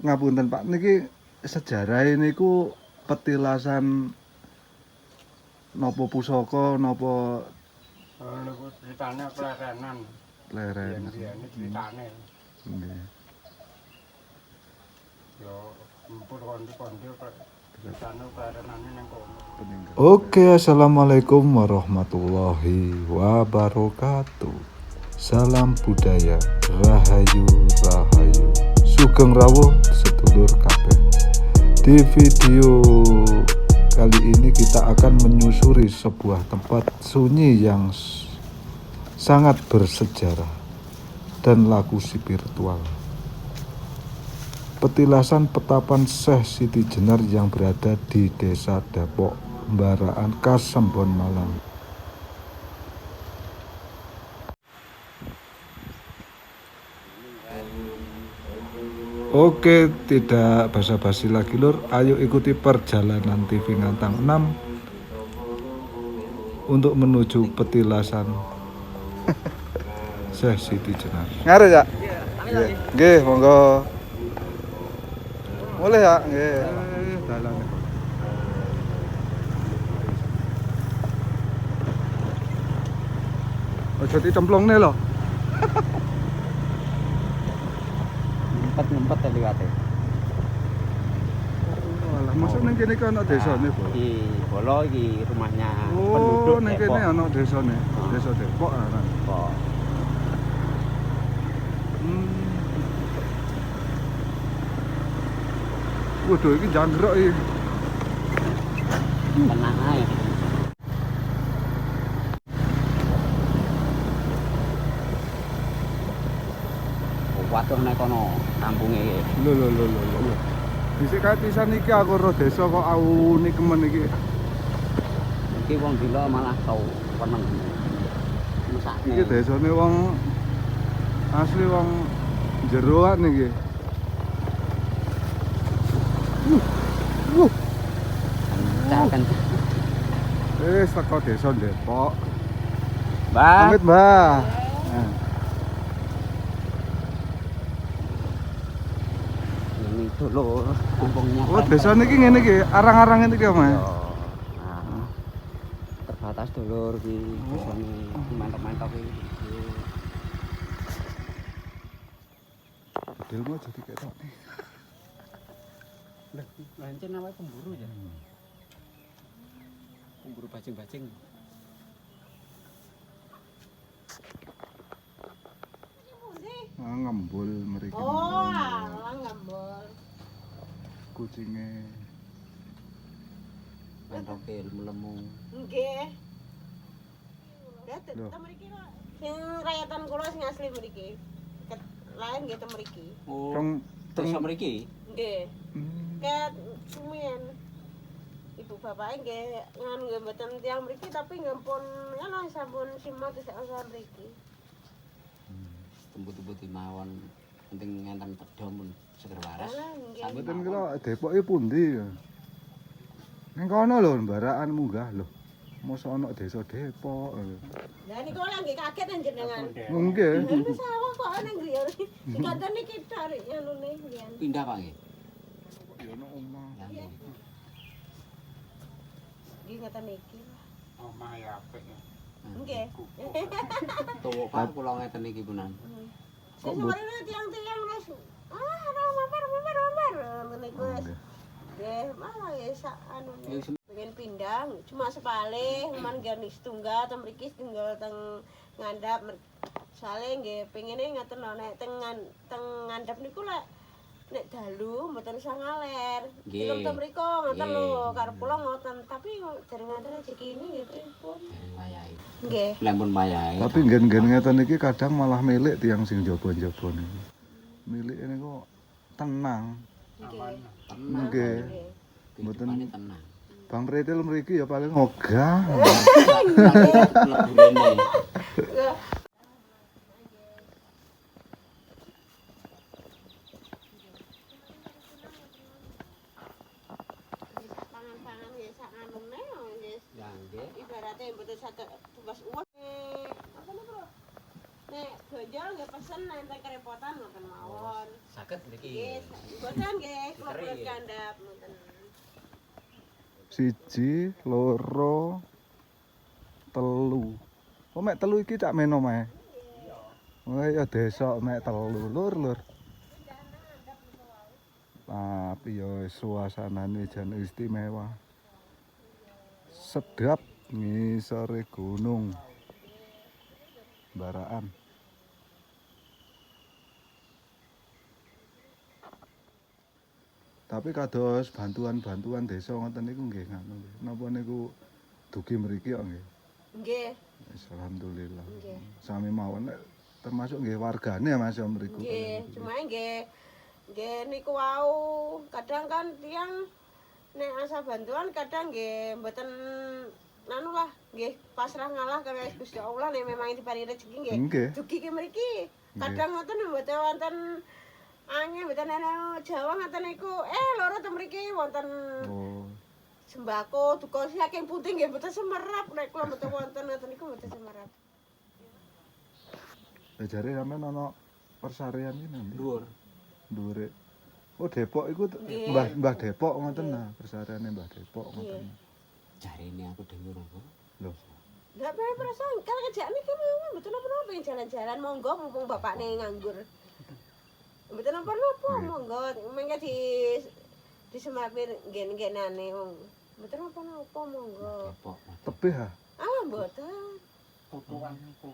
ngapunten Pak, niki sejarah niku petilasan napa pusaka napa Niku ceritane klerenan. leren. Biyen ceritane. Nggih. Yo empur kondi-kondi ceritane klerenane nang kono. Oke, assalamualaikum warahmatullahi wabarakatuh. Salam budaya, rahayu rahayu. Sugeng rawuh sedulur kabeh. Di video kali ini kita akan menyusuri sebuah tempat sunyi yang sangat bersejarah dan laku spiritual. Petilasan Petapan Syekh Siti Jenar yang berada di Desa Dapok, Mbaraan, Kasembon, Malang. Oke, tidak basa-basi lagi lur, ayo ikuti perjalanan TV Ngantang 6 untuk menuju petilasan Syekh Siti Jenar. Ngare ya? Iya. Nggih, monggo. Boleh ya? Nggih. Dalan. Ojo dicemplongne lho. Ngempet tadi kate. Walah, masuk ning kene iki ana desane, Bu. Di Bolo iki rumahnya Oh, penduduk ning Depok. kene ana desane. Desa Depok aran. Depok. Waduh, iki janggrek iki. Tenang ae. Waduh nek kono kampunge iki. Lho. Dhisik kae pisan iki aku ro desa kok auni kemen iki. Iki wong gila malah tau peneng. Mesakne. Iki desane wong asli wong jeroan iki. Kan. Teko desa Depok. Mbah. Pamit, Mbah. Ini dulu kampungnya. Oh, desa niki ngene iki, arang-arang ngene iki, Mas. Nah, terbatas dulur iki desane mantok-mantok iki. Ilmu jadi ketok. Lah, lancen awake pemburu ya. Pemburu bajing-bajing. Ngembul mriki. Oh, alah ngembul. Kucinge. Mantoke lemu. Nggih. Tetep mriki kok. Sing rayatan kula sing asli mriki. Lain nggih teng mriki. Oh. Teng Desa mriki. Nggih. Ket sumiyen. Ibu bapake nggih nganu nggih mboten tiyang mriki tapi nggih pun ana sampun simat sik ana mriki. Tembut-tembut mawon penting ngenten pedho mun seger waras. Alah nggih. Mboten kira Depok iki pundi ya. Ning kono lho Mbaraan munggah lho. Mosok ana desa Depok. Lah niku lha nggih kaget jenengan. Nggih. Lha sawah kok ana griya. Dikanten iki tarik anune mbiyen. Pindah Pak nggih. Ya ono omah. Nggih ngeten iki. Omah ya apik. Nggih. Tuwa Pak kula ngeten iki punan. Kok mrene tiang-tiang wis mampir ngene iku wis. Nggih, malah ya sak anune. Pengen pindah, cuma sepalih, man nggih setunggal teng mriki setunggal teng ngandhap. Soale nggih pengene ngaten nek teng ngandhap niku lek nek dalu mboten usah ngaler. Nggih. Teng mriko ngoten lho, karep kula ngoten, tapi jaringan rezeki ini nggih pripun. Wayahe. Nggih. Lampun wayahe. Tapi nggen-nggen ngeten iki kadang malah milik tiyang sing jaba-jaba niki. Milik niku tenang. Nggih. Tenang. Nggih. Mboten Mboten tenang. Bang Pretil mriki ya paling ogah. Leburene. Pangan-pangan ya sak anune wis. Ya nggih. Ibaratnya mboten saged tugas uwes. Apa nih, Bro? Nek bojol nggih pesen nek kerepotan ngoten mawon. saged niki. Nggih, mboten nggih, kula purun kandhap mboten. 1, 2, 3. Oh mek 3 iki cak men omahe. Oh ya desa mek 3 lur. Tapi ya suasanane jan istimewa. Sedap ngisore gunung. Baraan. Tapi kados bantuan-bantuan desa ngoten niku nggih ngono. Napa niku dugi mriki kok nggih. Nggih. Wis alhamdulillah. Nggih. Sami mawon termasuk nggih wargane Mas ya mriku. Nggih, cuma nggih niku wau kadang kan tiyang nek asa bantuan kadang nggih mboten anu lah nggih pasrah ngalah karo Gusti Allah nek memang diparingi rezeki nggih. Nggih. Dugi ki mriki. Kadang ngoten mboten wonten angin mboten ana Jawa ngoten niku loro ten mriki wonten Oh. sembako duka saking pundi nggih mboten semerap nek kula mboten wonten ngoten niku mboten semerap. Jare sampean ana persarian iki nanti. Dhuwure. Oh Depok iku Nggih. Mbah Depok ngoten nah, persariane Mbah Depok ngoten. Jarine aku denger apa? Lho, Lah bae perasaan kalau kerjaan iki mawon mboten napa-napa pengen jalan-jalan monggo mumpung bapakne nganggur. Mboten napa-napa monggo mengke di semapir nggen-nggenane wong. Mboten napa-napa monggo. Depok. tebih ha. Ah mboten. Tutukan niku.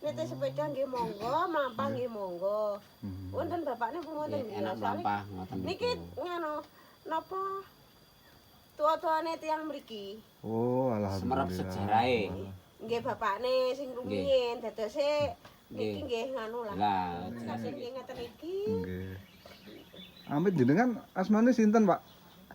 Nek sepeda nggih monggo, mlampah nggih monggo. Hmm. Wonten bapakne pun wonten Nggih, enak mlampah ngoten niki ngono napa tua-tuane tiyang mriki. Oh, Semerap alhamdulillah. sejarahe. Nggih bapakne sing rumiyin dadose niki Nggih. nggih ngono lah. Lah, Kasih nggih ngeten iki. Nggih. Amit jenengan asmane sinten, Pak?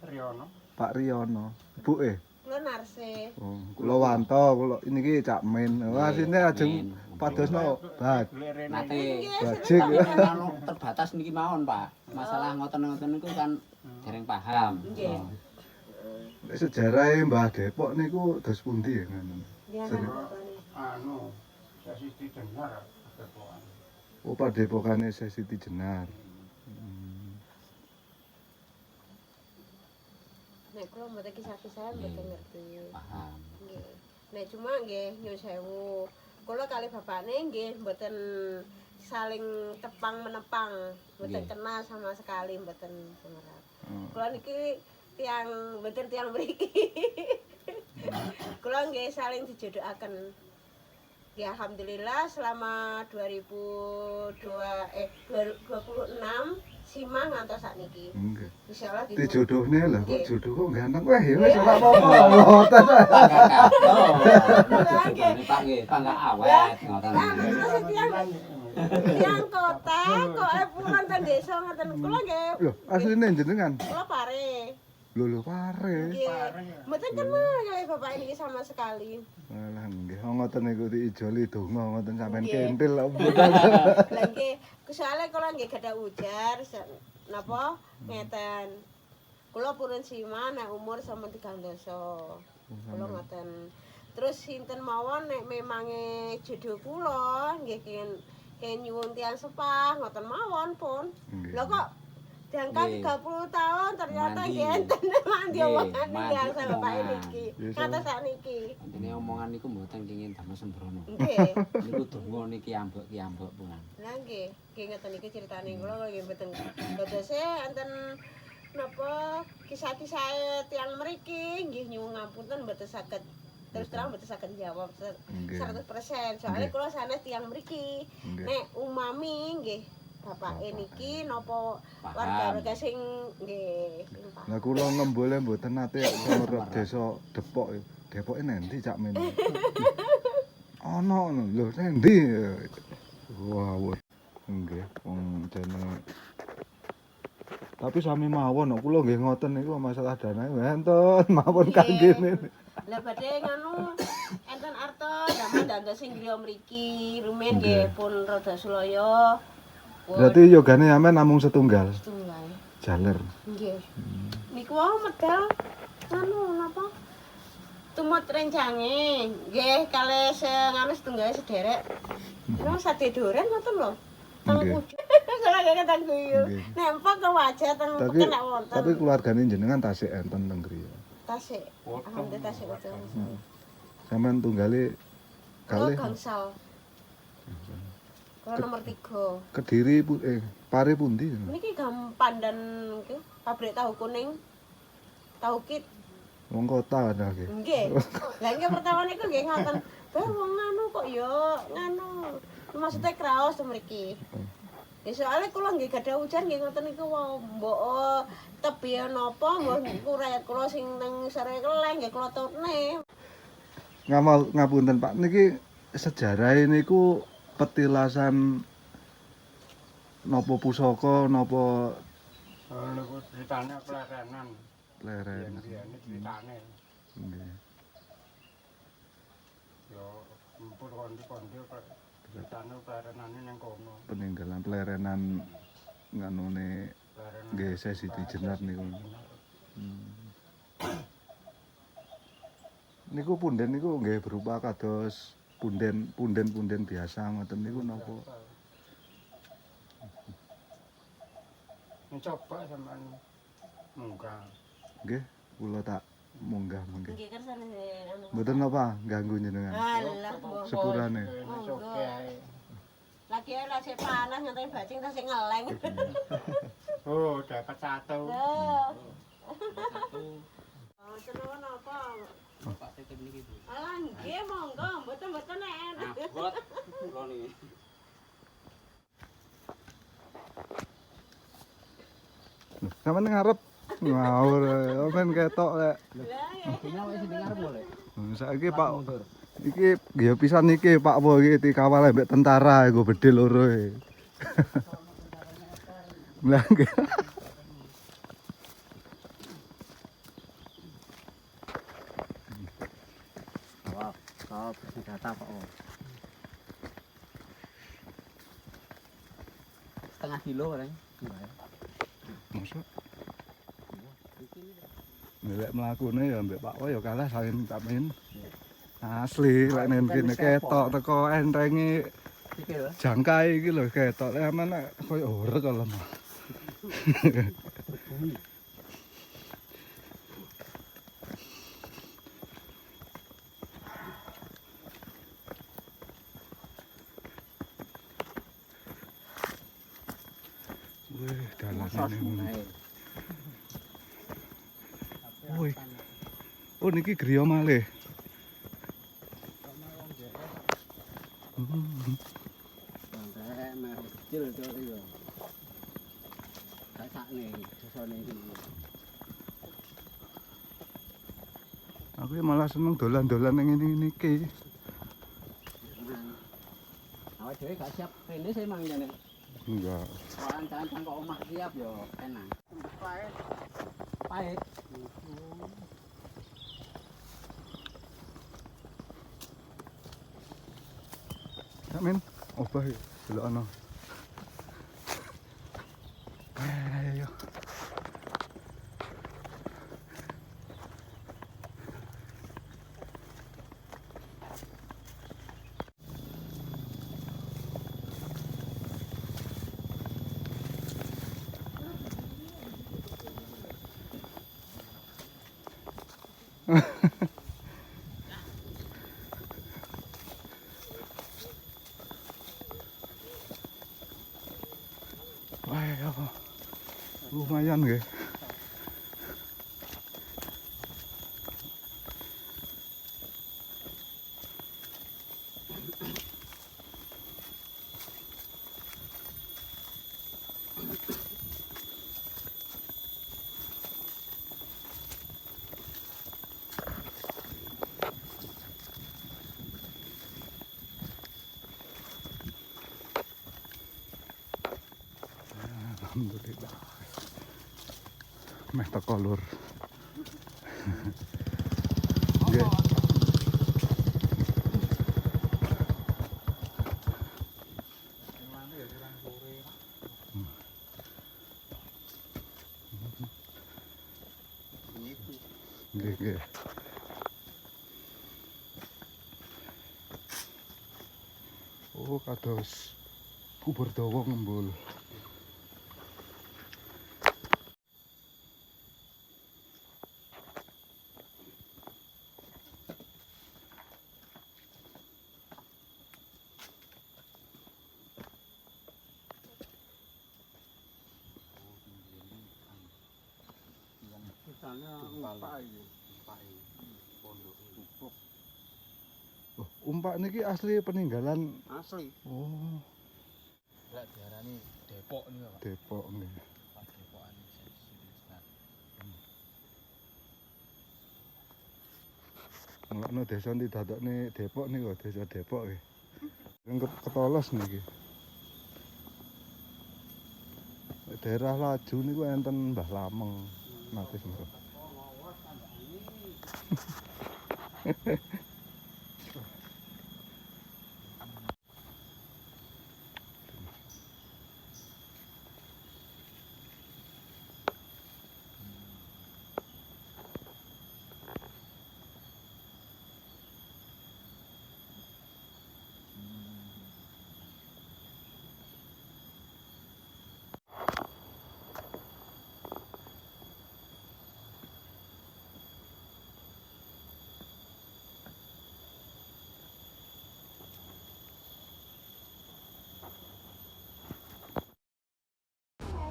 Riono. Pak Riono. Ibuke. Kula narse. Oh, kula Wanto, kula niki Cak Min. Wah, sine ajeng padosno bat. nate Bajik. anu terbatas niki mawon, Pak. Masalah ngoten-ngoten niku kan dereng paham. Nggih. Nek sejarahe Mbah Depok niku dos pundi ya ngono. Dia kan bapakne. Anu, saya sih dengar kepokan. Oh, Padepokane Siti Jenar. Nek kula mboten kisah-kisah mboten ngerti. Paham. Nggih. Nek cuma nggih nyuwun sewu. Kula kali bapakne nggih mboten saling tepang menepang, mboten Nggih. kenal sama sekali mboten semerap. Oh. Kula niki mboten tiang mriki. Kula nggih saling dijodohaken. Ya alhamdulillah selama 2026 Simah ngantos sakniki. Nggih. Insyaallah Dijodohne lah kok Nggih. jodoh kok ganteng. Wah, ya wis ora apa-apa. Ngoten. Nggih, Pak nggih, tangga awet ngoten. tiang kota kok pulang ten desa ngoten kula nggih. Lho, asline jenengan. Kula pare. Lho pare. Nggih. Mboten kenal kali bapak ini sama sekali. Alah nggih, ngoten niku diijoli donga ngoten sampean Nggih. kentil lho. Lah nggih, soalnya kula nggih gadah ujar napa ngeten. Kula purun Sima nek umur sama 3 doso. Kula ngoten. Terus sinten mawon nek memange jodoh kula nggih kenging nyuwun tiyang sepah ngoten mawon pun. Nggih. Lho kok jangka Nggih. 30 tahun ternyata Mandi. nggih enten mandi Nggih, omongan mandi yang sama bapak omongan. niki. Yes, Kata sakniki. Intine omongan niku mboten kenging damel sembrono. Nggih. Niku donga niki ambek punan. Lah nggih, ngeten iki critane kula nggih mboten dodose enten napa kisah-kisah tiyang mriki nggih nyuwun ngapunten mboten saged terus terang mboten saged jawab Nggih. 100%. Soalnya Nggih. kula sanes tiyang mriki. Nggih. Nek umami nggih bapake niki napa Paham. warga-warga sing nggih paham. Lah kula ngembole mboten nate semurep desa Depok. Depoke nendi Cak Min? Ono lho, nendi? Wow. Nggih, wong jane tapi sami mawon kula nggih ngoten niku masalah dana enten mawon kangge ngene. Lah badhe ngono enten arta damel dados sing griya mriki rumen nggih pun rada sulaya. Berarti yogane sampean namung setunggal Tunggal. jaler. Nggih. Niku wae medal anu napa? Tumut rencange. Nggih, kalih sing anu setunggal sederek. Terus sate duren ngoten lho. Tang Nggih. wujud. Kalau gak kata guyu. Nggih. Nempel ke wajah teng Tapi kena wonten. tapi keluargane jenengan tasik enten teng griya. Tasik. Alhamdulillah tasik betul. Sampeyan tunggale Kalau kalih gangsal. Kalau nomor 3. Kediri pare pundi? Niki Gampandan iki pabrik tahu kuning. Tahu kit. Wong kota ada iki. Nggih. Lah nggih pertama niku nggih ngoten. Wong nganu kok ya nganu. Maksudnya kraos to mriki. Ya soalnya kula nggih gadah ujan nggih ngoten niku wae mbok tebian napa mbok kurayat kula sing teng sore keleng nggih kula tutne. Ngapunten Pak niki sejarahe niku petilasan napa pusaka napa Niku ceritane klerenan. leren. Biyen ceritane. Nggih. Yo empur kondi-kondi kok ceritane klerenane ning kono. Peninggalan plerenan nganune Klerenan. nggih sesi dijenat niku. Niku punden niku nggih berupa kados punden biasa ngoten niku napa? Mencoba sampean munggah. Nggih, kula tak munggah mangke. Nggih kersane anu. Mboten napa ganggu jenengan. Alah mbok. Sepurane. Soke ae. Lagi lagi panas nganten bajing tasik ngeleng. Oh, dapat satu. Loh. Oh, seneng apa? Pak titip niki Bu. Alah nggih monggo mboten-mboten enak. Abot kula niki. Sampeyan ngarep ngawur sampeyan ketok lek. Lah ya. Dina wis sing ngarep lho. Saiki Pak iki ya pisan iki Pak Po iki dikawal ambek tentara iku bedil loro e. Lah nggih. Kau bersenjata Pak. Setengah kilo paling. Mosok nek mlakune ya ambek Pak Po ya kalah saking tamin. Asli lek nen kene ketok teko entenge Sikil. jangkai iki lho ketok lek aman koyo horeg kok lemah. Wih, dalane ngono. Wih. Oh niki griya malih. Sampai meh kecil to iki. Gak sakne sesone iki. Aku malah seneng dolan-dolan ning ngene iki. Awak dhewe gak siap rene sih mang jane. Enggak. Jangan kok omah siap yo enak. Pahit. Pahit. Ya men, obah ya, delok ana. Ayo. Wah, ya. Lumayan nggih. Alhamdulillah. Meh teko lur. Nggih. Nggih, nggih. Oh, kados kubur dawa ngembul. Sana umpak iki. Pondok Tubuk Oh, Umpak niki asli peninggalan. asli. Oh, Lek diarani Depok niku, Pak. Depok nggih. Padepokan Siti Jenar. Ngelokno desa didadokne Depok niku, desa Depok nggih. Yang ketolos niki. Daerah Laju niku enten Mbah Lameng nate semro.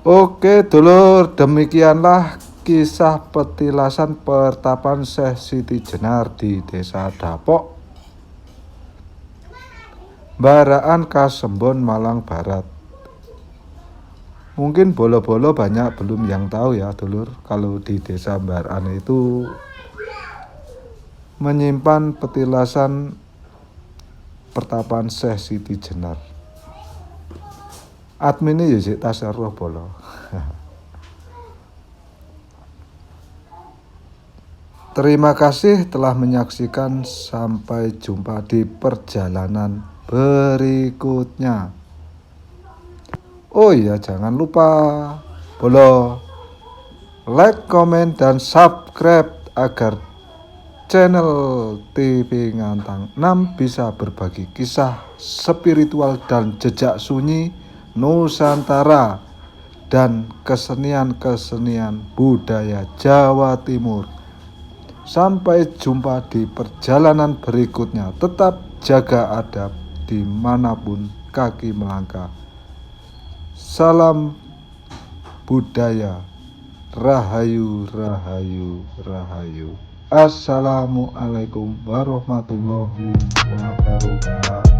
Oke dulur, demikianlah kisah petilasan pertapan Syekh Siti Jenar di Desa Dapok, Baraan Kasembon, Malang Barat. Mungkin bolo-bolo banyak belum yang tahu ya dulur, kalau di Desa Baraan itu menyimpan petilasan pertapan Syekh Siti Jenar. Adminnya ya sik tasarruh bolo. Terima kasih telah menyaksikan. Sampai jumpa di perjalanan berikutnya. Oh iya, jangan lupa bolo like, komen, dan subscribe agar channel TV Ngantang 6 bisa berbagi kisah spiritual dan jejak sunyi Nusantara dan kesenian-kesenian budaya Jawa Timur. Sampai jumpa di perjalanan berikutnya. Tetap jaga adab dimanapun kaki melangkah. Salam budaya. Rahayu, rahayu, rahayu. Assalamualaikum warahmatullahi wabarakatuh.